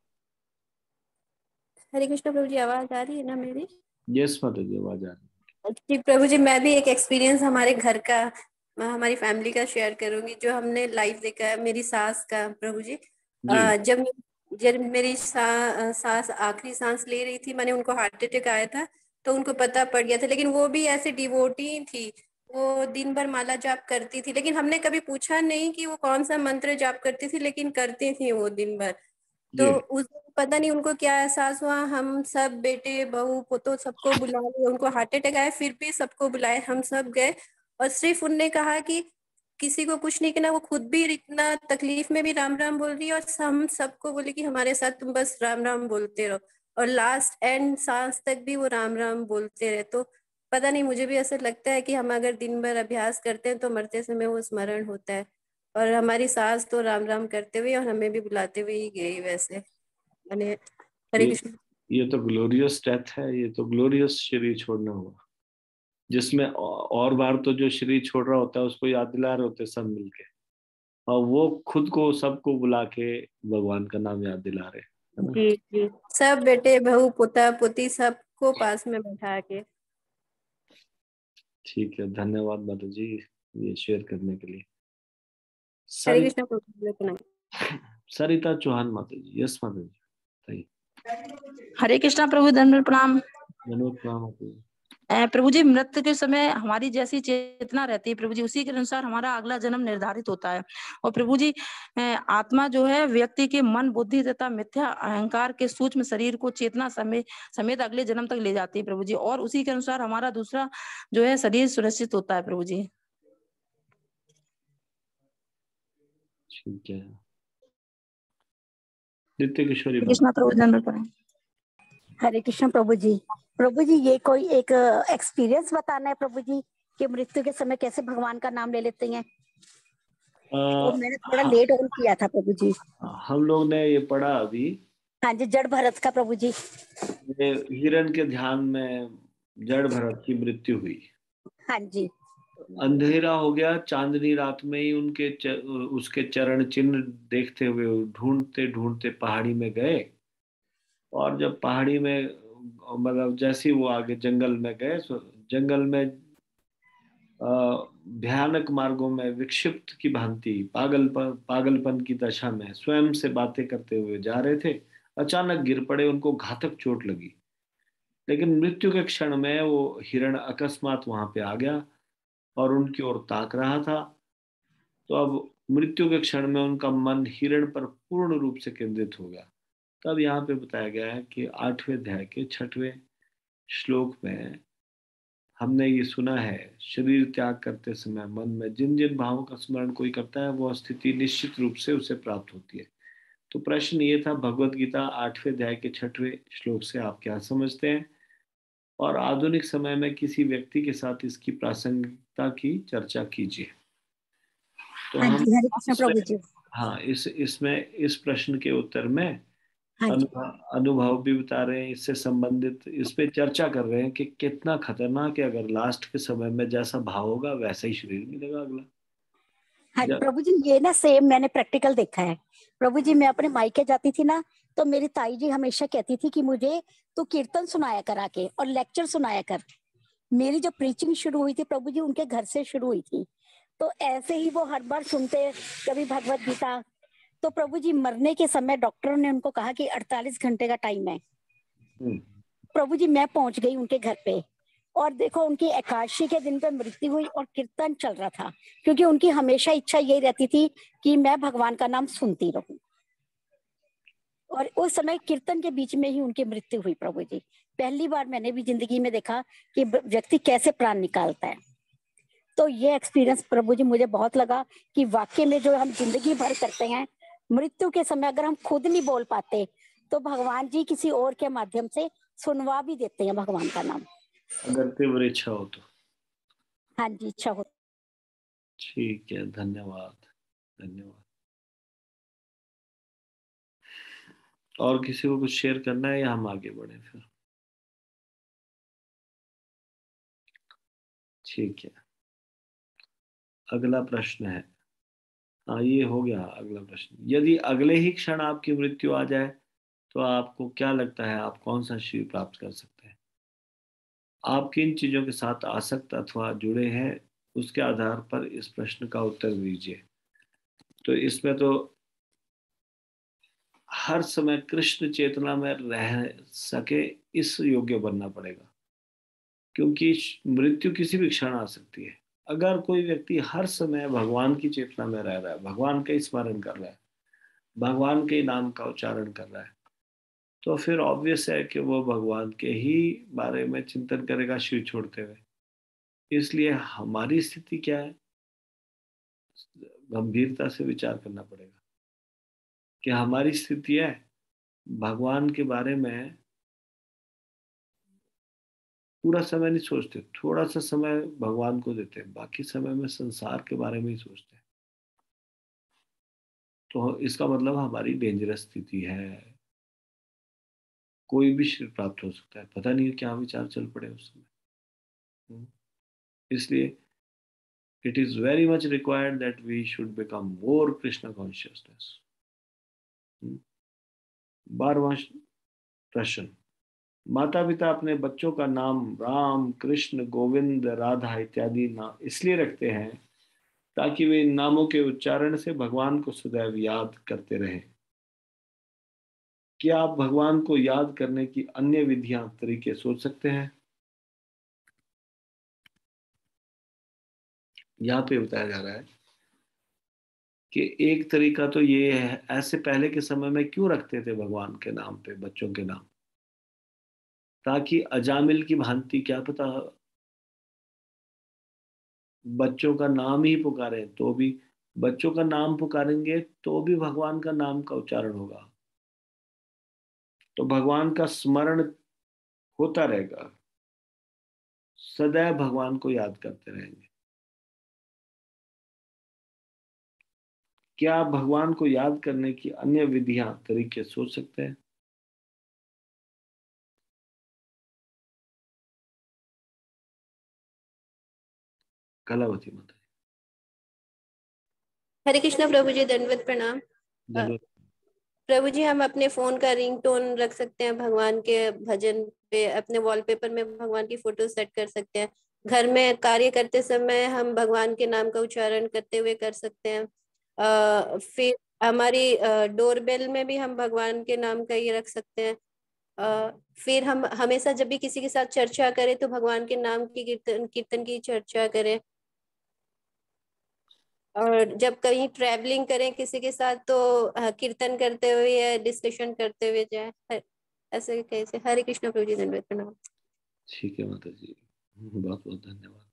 हरे कृष्णा प्रभु जी, आवाज आ रही है ना मेरी? यस माता जी, आवाज आ रही है। जी प्रभु जी, मैं भी एक एक्सपीरियंस हमारे घर का, हमारी फैमिली का शेयर करूंगी जो हमने लाइव देखा है। मेरी सास का प्रभु जी, जब जब मेरी सास आखिरी सांस ले रही थी, मैंने उनको हार्ट अटैक आया था तो उनको पता पड़ गया था। लेकिन वो भी ऐसे डिवोटी थी, वो दिन भर माला जाप करती थी, लेकिन हमने कभी पूछा नहीं कि वो कौन सा मंत्र जाप करती थी, लेकिन करती थी वो दिन भर। तो उस पता नहीं उनको क्या एहसास हुआ, हम सब बेटे बहू पोतो सबको बुला लिया। उनको हार्ट अटैक आया फिर भी सबको बुलाए, हम सब गए और सिर्फ उनने कहा कि किसी को कुछ नहीं कहना। वो खुद भी इतना तकलीफ में भी राम राम बोल रही है और हम सबको बोले कि हमारे साथ तुम बस राम राम बोलते रहो, और लास्ट एंड सांस तक भी वो राम राम बोलते रहे। तो पता नहीं, मुझे भी ऐसा लगता है कि हम अगर दिन भर अभ्यास करते हैं तो मरते समय वो स्मरण होता है। और हमारी सास तो राम राम करते हुए और हमें भी बुलाते हुए ही गई वैसे। मैंने हरे कृष्ण। ये तो ग्लोरियस डेथ है, ये तो ग्लोरियस शरीर छोड़ना हुआ, जिसमें और बार तो जो शरीर छोड़ रहा होता है उसको याद दिला रहे होते सब मिलके, और वो खुद को सबको बुला के भगवान का नाम याद दिला रहे हैं। जी जी, सब बेटे बहू पोता पोती सबको पास में बैठा के। ठीक है, धन्यवाद माता जी ये शेयर करने के लिए। हरे कृष्ण। सरिता चौहान माता जी, यस माता जी। हरे कृष्णा प्रभु, दंडवत प्रणाम। धन्यवाद प्रणाम माता जी। प्रभु जी, मृत्यु के समय हमारी जैसी चेतना रहती है प्रभु जी, उसी के अनुसार हमारा अगला जन्म निर्धारित होता है। और प्रभु जी, आत्मा जो है व्यक्ति के मन बुद्धि तथा मिथ्या अहंकार के सूक्ष्म शरीर को चेतना समेत अगले जन्म तक ले जाती है प्रभु जी, और उसी के अनुसार हमारा दूसरा जो है शरीर सुरक्षित होता है प्रभु जी। ठीक है, नित्य किशोरी कृष्णा प्रभु, दंडवत प्रणाम। हरे कृष्ण प्रभु जी। प्रभु जी, ये कोई एक एक्सपीरियंस बताना है प्रभु जी कि मृत्यु के समय कैसे भगवान का नाम ले लेते हैं। और मैंने थोड़ा लेट ऑन किया था प्रभु जी। हम लोग ने ये पढ़ा अभी। हाँ जी, जड़ भरत का प्रभु जी। ये हिरण के ध्यान में जड़ भरत की मृत्यु हुई। हाँ जी। अंधेरा हो गया, चांदनी रात में ही उसके चरण चिन्ह देखते हुए ढूंढते ढूंढते पहाड़ी में गए, और जब पहाड़ी में मतलब जैसे ही वो आगे जंगल में गए, जंगल में भयानक मार्गों में विक्षिप्त की भांति पागलपन की दशा में स्वयं से बातें करते हुए जा रहे थे। अचानक गिर पड़े, उनको घातक चोट लगी। लेकिन मृत्यु के क्षण में वो हिरण अकस्मात वहां पे आ गया और उनकी ओर ताक रहा था। तो अब मृत्यु के क्षण में उनका मन हिरण पर पूर्ण रूप से केंद्रित हो गया। तब यहाँ पे बताया गया है कि 8वें अध्याय के 6वें श्लोक में हमने ये सुना है, शरीर त्याग करते समय मन में जिन जिन भावों का स्मरण कोई करता है वह स्थिति निश्चित रूप से उसे प्राप्त होती है। तो प्रश्न ये था, भगवत गीता 8वें अध्याय के 6वें श्लोक से आप क्या समझते हैं, और आधुनिक समय में किसी व्यक्ति के साथ इसकी प्रासंगिकता की चर्चा कीजिए। तो हाँ हम जी, हरे कृष्ण प्रभु जी। हाँ, इसमें इस प्रश्न के उत्तर में हाँ जी, अनुभव भी बता रहे हैं, इससे संबंधित इस पे चर्चा कर रहे हैं कि कितना खतरनाक है अगर लास्ट के समय में जैसा भाव होगा वैसा ही शरीर मिलेगा अगला। हाँ जी जब प्रभु जी, ये ना सेम मैंने प्रैक्टिकल देखा है प्रभु जी। मैं अपने मायके जाती थी ना, तो मेरी ताई जी हमेशा कहती थी कि मुझे तो कीर्तन सुनाया कर आके और लेक्चर सुनाया कर। मेरी जो प्रीचिंग शुरू हुई थी प्रभु जी उनके घर से शुरू हुई थी। तो ऐसे ही वो हर बार सुनते, कभी भगवत गीता। तो प्रभु जी मरने के समय डॉक्टरों ने उनको कहा कि 48 घंटे का टाइम है। प्रभु जी मैं पहुंच गई उनके घर पे, और देखो उनकी एकादशी के दिन पे मृत्यु हुई और कीर्तन चल रहा था, क्योंकि उनकी हमेशा इच्छा यही रहती थी कि मैं भगवान का नाम सुनती रहूं। और उस समय कीर्तन के बीच में ही उनकी मृत्यु हुई प्रभु जी। पहली बार मैंने भी जिंदगी में देखा कि व्यक्ति कैसे प्राण निकालता है। तो ये एक्सपीरियंस प्रभु जी मुझे बहुत लगा कि वाकई में जो हम जिंदगी भर करते हैं, मृत्यु के समय अगर हम खुद नहीं बोल पाते तो भगवान जी किसी और के माध्यम से सुनवा भी देते हैं भगवान का नाम, अगर तीव्र इच्छा हो तो। हाँ जी, इच्छा हो। ठीक है, धन्यवाद धन्यवाद। और किसी को कुछ शेयर करना है या हम आगे बढ़े फिर? ठीक है, अगला प्रश्न है। हाँ, ये हो गया अगला प्रश्न। यदि अगले ही क्षण आपकी मृत्यु आ जाए तो आपको क्या लगता है आप कौन सा शरीर प्राप्त कर सकते हैं? आप किन चीजों के साथ आसक्त अथवा जुड़े हैं, उसके आधार पर इस प्रश्न का उत्तर दीजिए। तो इसमें तो हर समय कृष्ण चेतना में रह सके इस योग्य बनना पड़ेगा, क्योंकि मृत्यु किसी भी क्षण आ सकती है। अगर कोई व्यक्ति हर समय भगवान की चेतना में रह रहा है, भगवान का स्मरण कर रहा है, भगवान के नाम का उच्चारण कर रहा है, तो फिर ऑब्वियस है कि वो भगवान के ही बारे में चिंतन करेगा शरीर छोड़ते हुए। इसलिए हमारी स्थिति क्या है, गंभीरता से विचार करना पड़ेगा कि हमारी स्थिति है भगवान के बारे में पूरा समय नहीं सोचते, थोड़ा सा समय भगवान को देते हैं, बाकी समय में संसार के बारे में ही सोचते हैं। तो इसका मतलब हमारी डेंजरस स्थिति है। कोई भी शरीर प्राप्त हो सकता है, पता नहीं क्या विचार चल पड़े उस समय। इसलिए it is very much required that we should become more Krishna consciousness. 12वां प्रश्न, माता पिता अपने बच्चों का नाम राम, कृष्ण, गोविंद, राधा इत्यादि नाम इसलिए रखते हैं ताकि वे इन नामों के उच्चारण से भगवान को सदैव याद करते रहें। क्या आप भगवान को याद करने की अन्य विधियां, तरीके सोच सकते हैं? यहाँ पे बताया जा रहा है कि एक तरीका तो ये है, ऐसे पहले के समय में क्यों रखते थे भगवान के नाम पे बच्चों के नाम, ताकि अजामिल की भांति क्या पता बच्चों का नाम ही पुकारे तो भी, बच्चों का नाम पुकारेंगे तो भी भगवान का नाम का उच्चारण होगा, तो भगवान का स्मरण होता रहेगा, सदैव भगवान को याद करते रहेंगे। क्या आप भगवान को याद करने की अन्य विधियां, तरीके सोच सकते हैं? कलावती माता। हरे कृष्णा प्रभु जी, दंडवत प्रणाम। जरूर। प्रभु जी, हम अपने फोन का रिंगटोन रख सकते हैं भगवान के भजन पे, अपने वॉलपेपर में भगवान की फोटो सेट कर सकते हैं, घर में कार्य करते समय हम भगवान के नाम का उच्चारण करते हुए कर सकते हैं। फिर हमारी डोरबेल में भी हम भगवान के नाम का ही रख सकते हैं। फिर हम हमेशा जब भी किसी के साथ चर्चा करें तो भगवान के नाम की कीर्तन की चर्चा करें। और जब कहीं ट्रैवलिंग करें किसी के साथ तो कीर्तन करते हुए या डिस्कशन करते हुए जाए। ऐसे कैसे। हरे कृष्ण प्रभु जी, धन्यवाद प्रणाम। ठीक है माता जी, बहुत बहुत धन्यवाद।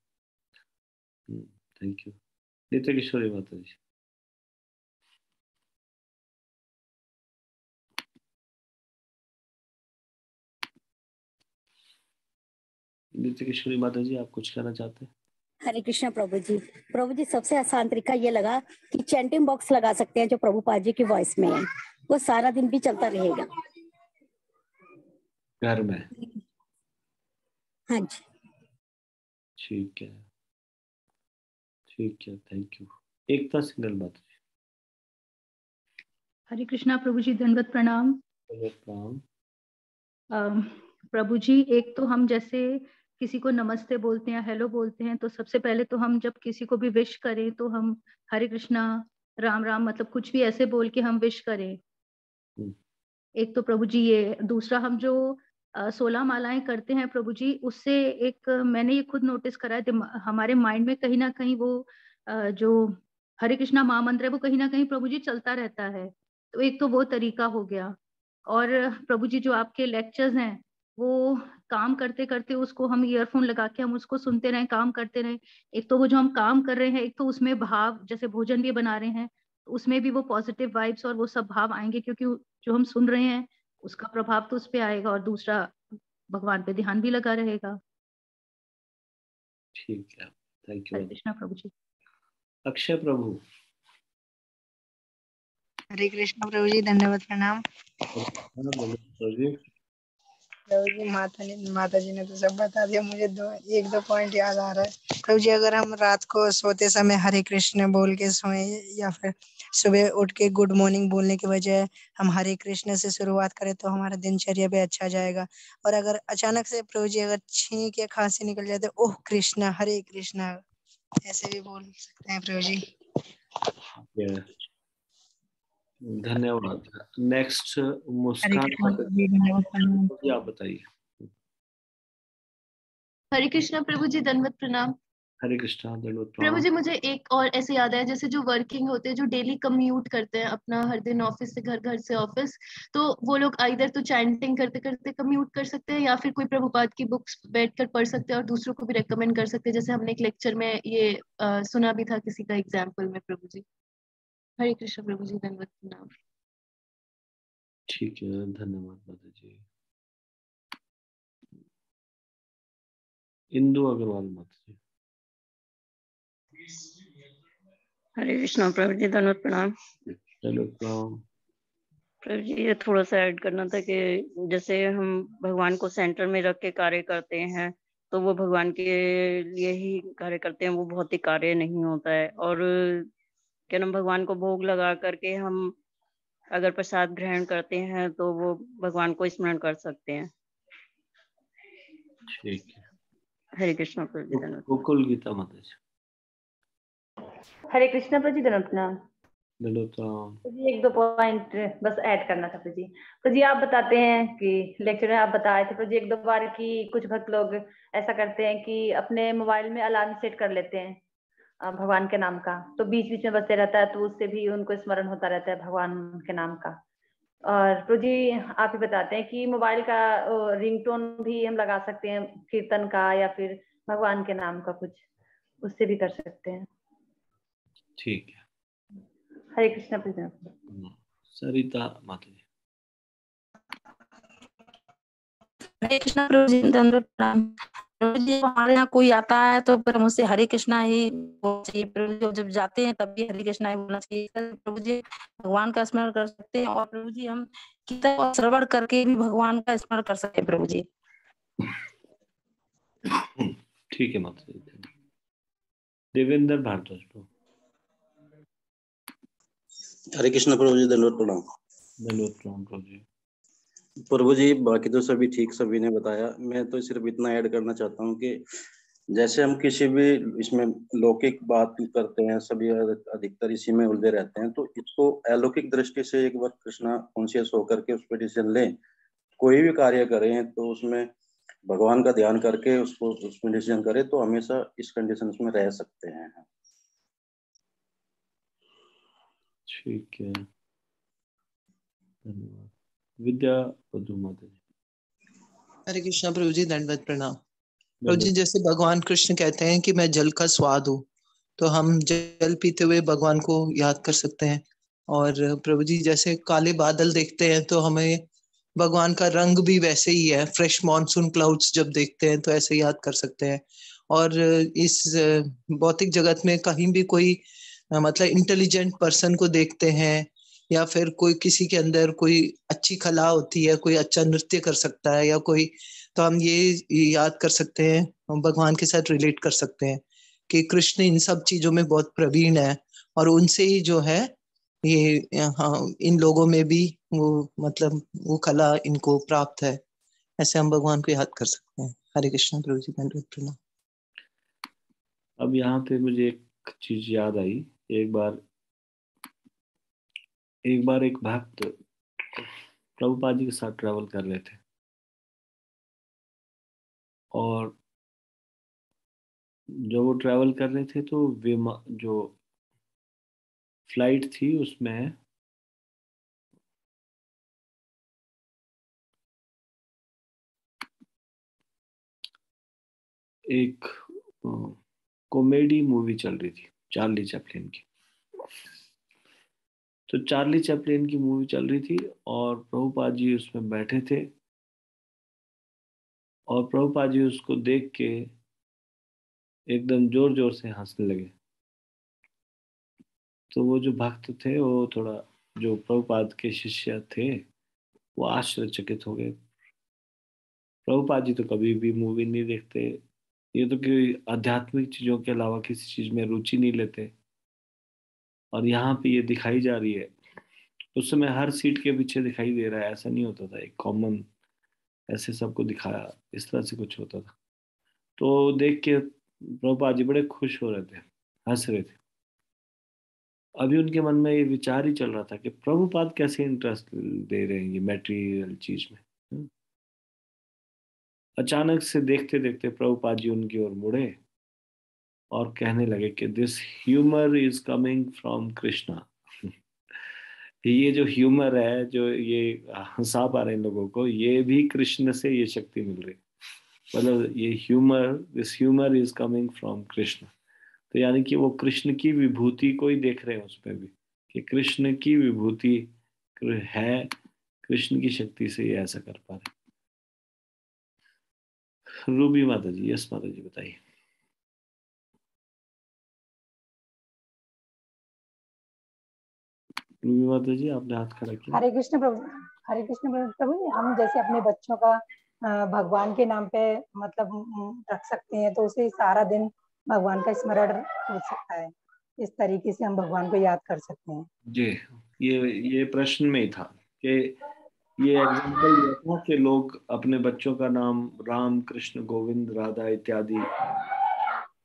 Thank you. नित्य किशोरी माता जी। नित्य किशोरी माता जी, आप कुछ कहना चाहते हैं? हरे कृष्णा प्रभु जी। प्रभु जी, सबसे आसान तरीका ये लगा कि चैंटिंग बॉक्स लगा सकते हैं जो प्रभुपाद जी की वॉइस में है, वो सारा दिन भी चलता रहेगा घर में। हाँ जी। ठीक है, ठीक है, थैंक यू। एकता सिंगल माता जी। हरे कृष्णा प्रभु जी, दंडवत प्रणाम। प्रभु जी, एक तो हम जैसे किसी को नमस्ते बोलते हैं, हेलो बोलते हैं, तो सबसे पहले तो हम जब किसी को भी विश करें तो हम हरे कृष्णा, राम राम, मतलब कुछ भी ऐसे बोल के हम विश करें। एक तो प्रभु जी ये। दूसरा, हम जो 16 मालाएं करते हैं प्रभु जी, उससे एक मैंने ये खुद नोटिस करा है, हमारे माइंड में कहीं ना कहीं वो जो हरे कृष्णा महामंत्र है वो कहीं ना कहीं प्रभु जी चलता रहता है। तो एक तो वो तरीका हो गया। और प्रभु जी जो आपके लेक्चर्स हैं वो काम करते करते उसको हम ईयरफोन लगा के हम उसको सुनते रहें, काम करते रहें। एक तो वो जो हम काम कर रहे हैं, एक तो उसमें भाव, जैसे भोजन भी बना रहे हैं तो उसमें भी वो पॉजिटिव वाइब्स और वो सब भाव आएंगे, क्योंकि जो हम सुन रहे हैं उसका प्रभाव तो उस पर आएगा, और दूसरा भगवान पे ध्यान भी लगा रहेगा। ठीक है, थैंक यू। हरे कृष्णा प्रभु जी। अक्षय प्रभु। हरे कृष्ण प्रभु जी, धन्यवाद प्रणाम। प्रभु जी, माता जी ने तो सब बता दिया। मुझे एक दो पॉइंट याद आ रहा है। प्रभु जी, अगर हम रात को सोते समय हरे कृष्ण बोल के सोए, या फिर सुबह उठ के गुड मॉर्निंग बोलने के बजाय हम हरे कृष्ण से शुरुआत करें तो हमारा दिनचर्या भी अच्छा जाएगा। और अगर अचानक से प्रभु जी अगर छींक या खांसी निकल जाए तो ओह कृष्णा, हरे कृष्णा, ऐसे भी बोल सकते हैं प्रभु जी। धन्यवाद। नेक्स्ट मुस्कान, आप बताइए। हरे कृष्णा प्रभु जी, दंडवत प्रणाम। हरे कृष्णा, दंडवत प्रभु प्रणाम। जी, मुझे एक और ऐसे याद है, जैसे जो वर्किंग होते हैं, जो डेली कम्यूट करते हैं अपना हर दिन ऑफिस से घर, घर से ऑफिस, तो वो लोग आइदर तो चैंटिंग करते करते कम्यूट कर सकते हैं या फिर कोई प्रभुपाद की बुक्स बैठकर पढ़ सकते हैं और दूसरों को भी रेकमेंड कर सकते हैं, जैसे हमने एक लेक्चर में ये सुना भी था किसी का एग्जाम्पल में। प्रभु जी, हरे कृष्ण प्रभु जी, धन्यवाद प्रणाम। ठीक है, धन्यवाद माता जी। इंदु अग्रवाल माता जी। हरे कृष्णा प्रभु जी, धन्यवाद प्रणाम। प्रभु जी, ये थोड़ा सा ऐड करना था कि जैसे हम भगवान को सेंटर में रख के कार्य करते हैं तो वो भगवान के लिए ही कार्य करते हैं, वो भौतिक कार्य नहीं होता है। और क्या नाम, भगवान को भोग लगा करके हम अगर प्रसाद ग्रहण करते हैं तो वो भगवान को स्मरण कर सकते हैं। ठीक है, हरे कृष्णा प्रभु जी, धन्यवाद। गोकुल गीता माता जी। हरे कृष्णा प्रभु जी, धन्यवाद प्रणाम। जी, एक दो पॉइंट बस ऐड करना था प्रभु जी। प्रभु जी, आप बताते हैं कि लेक्चर में आप बताए थे प्रभु जी एक दो बार कि कुछ भक्त लोग ऐसा करते हैं कि अपने मोबाइल में अलार्म सेट कर लेते हैं भगवान के नाम का, तो बीच बीच में बजते रहता है, तो उससे भी उनको स्मरण होता रहता है भगवान के नाम का। और प्रभु जी, आप ही बताते हैं कि मोबाइल का रिंगटोन भी हम लगा सकते हैं कीर्तन का या फिर भगवान के नाम का, कुछ उससे भी कर सकते हैं। ठीक है, हरे कृष्णा प्रभु। सरिता माता जी। हरे कृष्णा प्रभु जी, धन्यवाद प्रणाम। प्रभु जी, हमारे यहाँ कोई आता है तो फिर हम उससे हरे कृष्णा ही बोलना चाहिए। प्रभु जी, जब जाते हैं तब भी हरे कृष्णा ही बोलना चाहिए। प्रभु जी, भगवान का स्मरण कर सकते हैं और प्रभु जी हम कीर्तन और श्रवण करके भी भगवान का स्मरण कर सकते हैं प्रभु जी। ठीक है माता जी। देवेंद्र भारद्वाज प्रभु। हरे कृष्ण प्रभु जी, धन्यवाद प्रणाम। धन्यवाद प्रणाम प्रभु जी। प्रभु जी, बाकी तो सभी ठीक, सभी ने बताया। मैं तो सिर्फ इतना ऐड करना चाहता हूँ कि जैसे हम किसी भी इसमें लौकिक बात करते हैं, सभी अधिकतर इसी में उलझे रहते हैं, तो इसको अलौकिक दृष्टि से एक बार कृष्णा कॉन्शियस होकर के उस पर डिसीजन लें। कोई भी कार्य करें तो उसमें भगवान का ध्यान करके उसको उसमें डिसीजन करें, तो हमेशा इस कंडीशन में रह सकते हैं। ठीक है, धन्यवाद। विद्या वधु माता जी। हरे कृष्णा प्रभु जी, दंडवत प्रणाम। प्रभु जी, जैसे भगवान कृष्ण कहते हैं कि मैं जल का स्वाद हूँ, तो हम जल पीते हुए भगवान को याद कर सकते हैं। और प्रभु जी, जैसे काले बादल देखते हैं तो हमें भगवान का रंग भी वैसे ही है, फ्रेश मॉनसून क्लाउड्स जब देखते हैं तो ऐसे याद कर सकते हैं। और इस भौतिक जगत में कहीं भी कोई मतलब इंटेलिजेंट पर्सन को देखते हैं, या फिर कोई किसी के अंदर कोई अच्छी कला होती है, कोई अच्छा नृत्य कर सकता है या कोई, तो हम ये याद कर सकते हैं, हम भगवान के साथ रिलेट कर सकते हैं कि कृष्ण इन सब चीजों में बहुत प्रवीण है, और उनसे ही जो है ये, हाँ, इन लोगों में भी वो मतलब वो कला इनको प्राप्त है। ऐसे हम भगवान को याद कर सकते हैं। हरे कृष्ण प्रभु जी, दंडवत प्रणाम। अब यहाँ पे मुझे एक चीज याद आई। एक बार एक भक्त प्रभुपाद जी के साथ ट्रैवल कर रहे थे, और जब वो ट्रैवल कर रहे थे तो जो फ्लाइट थी उसमें एक कॉमेडी मूवी चल रही थी, चार्ली चैपलिन की। तो चार्ली चैपलिन की मूवी चल रही थी और प्रभुपाद जी उसमें बैठे थे, और प्रभुपाद जी उसको देख के एकदम जोर जोर से हंसने लगे। तो वो जो भक्त थे, वो थोड़ा, जो प्रभुपाद के शिष्य थे, वो आश्चर्यचकित हो गए। प्रभुपाद जी तो कभी भी मूवी नहीं देखते, ये तो कि आध्यात्मिक चीजों के अलावा किसी चीज में रुचि नहीं लेते, और यहाँ पे ये दिखाई जा रही है। उस समय हर सीट के पीछे दिखाई दे रहा है, ऐसा नहीं होता था, एक कॉमन ऐसे सबको दिखाया, इस तरह से कुछ होता था। तो देख के प्रभुपाद जी बड़े खुश हो रहे थे, हंस रहे थे। अभी उनके मन में ये विचार ही चल रहा था कि प्रभुपाद कैसे इंटरेस्ट दे रहे हैं ये मैटेरियल चीज में। अचानक से देखते देखते प्रभुपाद जी उनकी ओर मुड़े और कहने लगे कि this humour is coming from Krishna. ये जो ह्यूमर है, जो ये हंसा पा रहे हैं लोगों को, ये भी कृष्ण से ये शक्ति मिल रही है। मतलब ये humour, this humour is coming from Krishna. तो यानी कि वो कृष्ण की विभूति को ही देख रहे हैं उसमें भी, कि कृष्ण की विभूति है, कृष्ण की शक्ति से ये ऐसा कर पा रहे। रूबी माता जी, यस माता जी, बताइए। रूबी माता जी, आपने हाथ खड़ा किया। हरे कृष्ण प्रभु। हरे कृष्ण प्रभु जी, हम जैसे अपने बच्चों का भगवान के नाम पे मतलब रख सकते हैं, तो उसे सारा दिन भगवान का स्मरण हो सकता है। इस तरीके से हम भगवान को याद कर सकते हैं। जी, ये प्रश्न में ही था कि ये एग्जाम्पल दिया था कि लोग अपने बच्चों का नाम राम, कृष्ण, गोविंद, राधा इत्यादि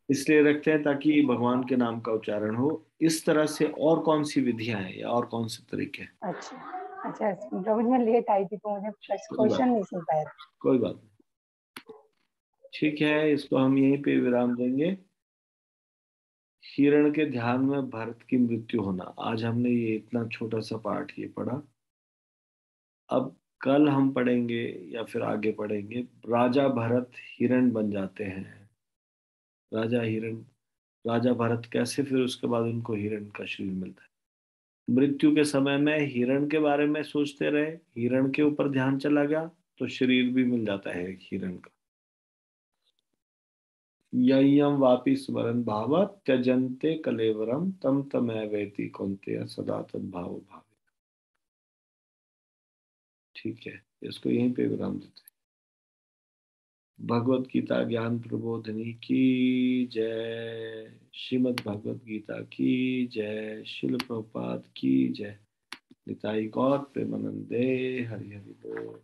इसलिए रखते हैं ताकि भगवान के नाम का उच्चारण हो। इस तरह से और कौन सी विधियां हैं या और कौन से तरीके हैं? अच्छा अच्छा, प्रभु जी मैं लेट आई थी तो मुझे क्वेश्चन नहीं सुन पाया। कोई बात नहीं, ठीक है, इसको हम यहीं पे विराम देंगे। हिरण के ध्यान में भरत की मृत्यु होना, आज हमने ये इतना छोटा सा पार्ट ये पढ़ा। अब कल हम पढ़ेंगे या फिर आगे पढ़ेंगे, राजा भरत हिरण बन जाते हैं। राजा भरत कैसे फिर उसके बाद उनको हिरण का शरीर मिलता है। मृत्यु के समय में हिरण के बारे में सोचते रहे, हिरण के ऊपर ध्यान चला गया तो शरीर भी मिल जाता है हिरण का। यय्यम वापि स्मरन् भाव त्यजन्ते कलेवरम तम तमैवेति कौन्तेय सदा तद्भाव भाव। ठीक है, इसको यहीं पे विराम देते हैं। भगवत गीता ज्ञान प्रबोधिनी की जय, श्रीमद् भगवत गीता की जय, शिल प्रभुपाद की जय, निताई गौर प्रेमानंदे, हरि हरि बोल।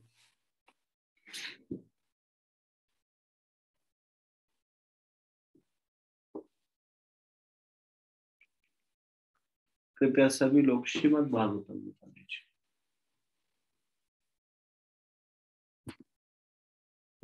कृपया सभी लोग श्रीमद् भागवतम